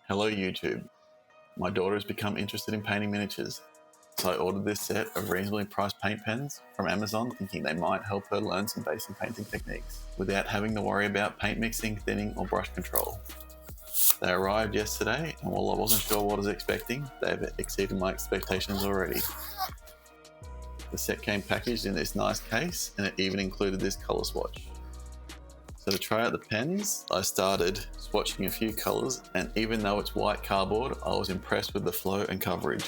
Hello YouTube. My daughter has become interested in painting miniatures, so I ordered this set of reasonably priced paint pens from Amazon thinking they might help her learn some basic painting techniques without having to worry about paint mixing, thinning or brush control. They arrived yesterday and while I wasn't sure what I was expecting, they've exceeded my expectations already. The set came packaged in this nice case and it even included this colour swatch. So to try out the pens, I started swatching a few colours, and even though it's white cardboard, I was impressed with the flow and coverage.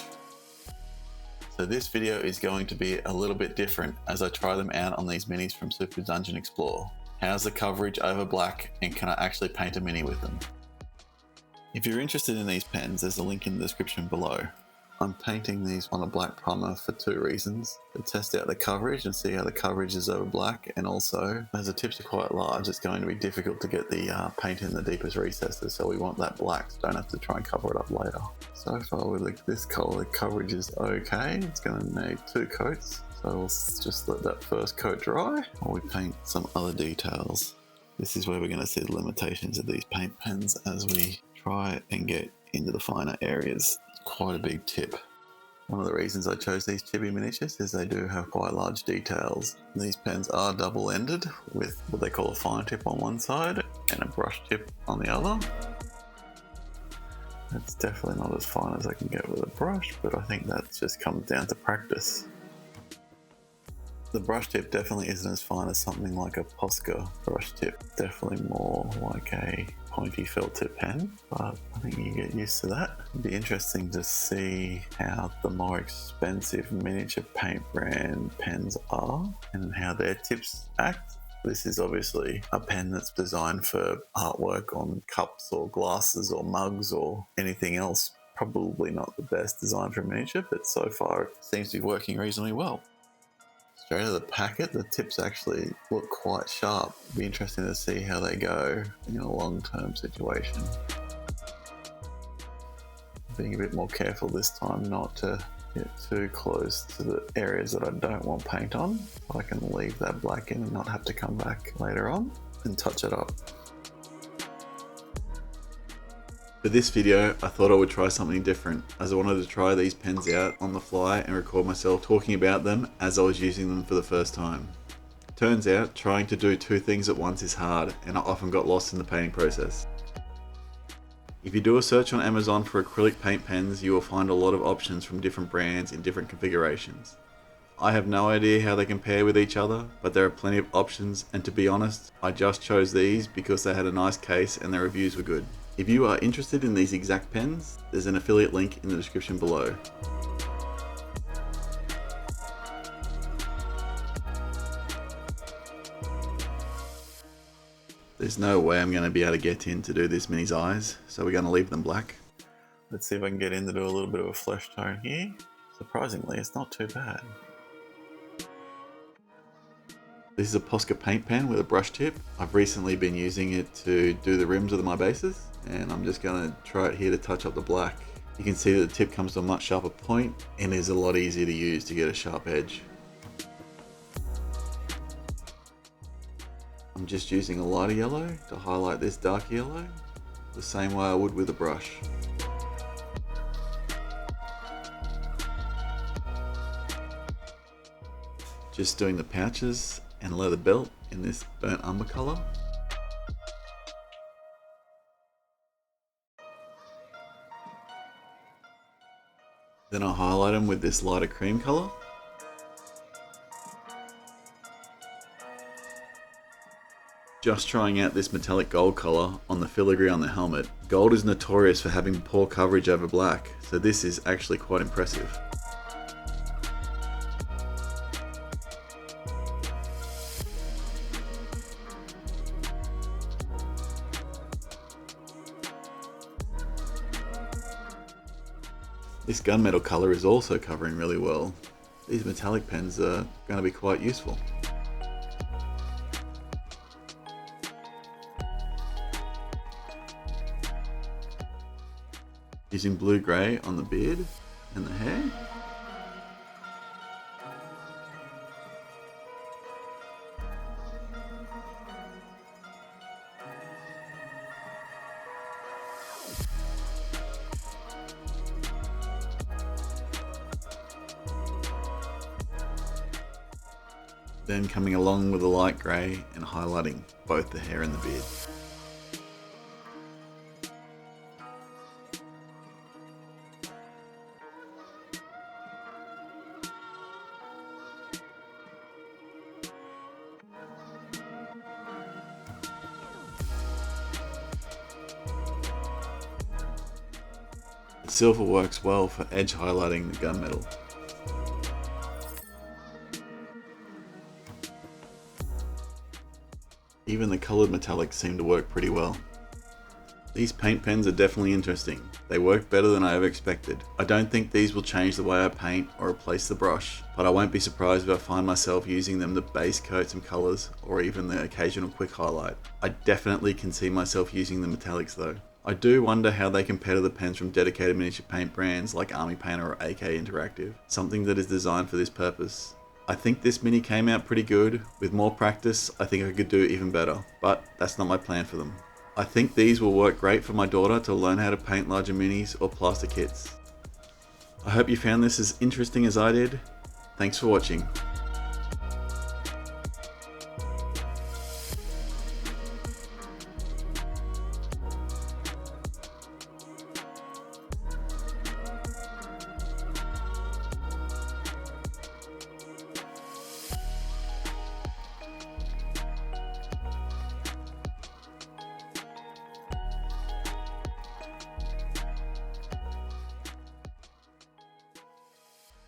So this video is going to be a little bit different as I try them out on these minis from Super Dungeon Explorer. How's the coverage over black, and can I actually paint a mini with them? If you're interested in these pens, there's a link in the description below. I'm painting these on a black primer for two reasons: to test out the coverage and see how the coverage is over black, and also as the tips are quite large, it's going to be difficult to get the paint in the deepest recesses, so we want that black so don't have to try and cover it up later. So far with this colour, the coverage is okay. It's going to need 2 coats, so we'll just let that first coat dry while we paint some other details. This is where we're going to see the limitations of these paint pens as we try and get into the finer areas. Quite a big tip. One of the reasons I chose these chibi miniatures is they do have quite large details. These pens are double-ended with what they call a fine tip on one side and a brush tip on the other. It's definitely not as fine as I can get with a brush, but I think that just comes down to practice. The brush tip definitely isn't as fine as something like a Posca brush tip. Definitely more like a pointy felt tip pen, but I think you get used to that. It'd be interesting to see how the more expensive miniature paint brand pens are and how their tips act. This is obviously a pen that's designed for artwork on cups or glasses or mugs or anything else. Probably not the best design for a miniature, but so far it seems to be working reasonably well. Straight out of the packet, the tips actually look quite sharp. It'll be interesting to see how they go in a long-term situation. Being a bit more careful this time not to get too close to the areas that I don't want paint on. I can leave that black in and not have to come back later on and touch it up. For this video, I thought I would try something different, as I wanted to try these pens out on the fly and record myself talking about them as I was using them for the first time. Turns out, trying to do 2 things at once is hard, and I often got lost in the painting process. If you do a search on Amazon for acrylic paint pens, you will find a lot of options from different brands in different configurations. I have no idea how they compare with each other, but there are plenty of options, and to be honest, I just chose these because they had a nice case and their reviews were good. If you are interested in these exact pens, there's an affiliate link in the description below. There's no way I'm going to be able to get in to do this mini's eyes, so we're going to leave them black. Let's see if I can get in to do a little bit of a flesh tone here. Surprisingly, it's not too bad. This is a Posca paint pen with a brush tip. I've recently been using it to do the rims of my bases, and I'm just going to try it here to touch up the black. You can see that the tip comes to a much sharper point and is a lot easier to use to get a sharp edge. I'm just using a lighter yellow to highlight this dark yellow, the same way I would with a brush. Just doing the pouches and leather belt in this burnt umber colour. Then I highlight them with this lighter cream colour. Just trying out this metallic gold colour on the filigree on the helmet. Gold is notorious for having poor coverage over black, so this is actually quite impressive. This gunmetal colour is also covering really well. These metallic pens are going to be quite useful. Using blue-grey on the beard and the hair. then coming along with the light grey and highlighting both the hair and the beard. The silver works well for edge highlighting the gunmetal. Even the coloured metallics seem to work pretty well. These paint pens are definitely interesting. They work better than I ever expected. I don't think these will change the way I paint or replace the brush, but I won't be surprised if I find myself using them to base coat some colours or even the occasional quick highlight. I definitely can see myself using the metallics though. I do wonder how they compare to the pens from dedicated miniature paint brands like Army Painter or AK Interactive, something that is designed for this purpose. I think this mini came out pretty good. With more practice, I think I could do even better, but that's not my plan for them. I think these will work great for my daughter to learn how to paint larger minis or plaster kits. I hope you found this as interesting as I did. Thanks for watching.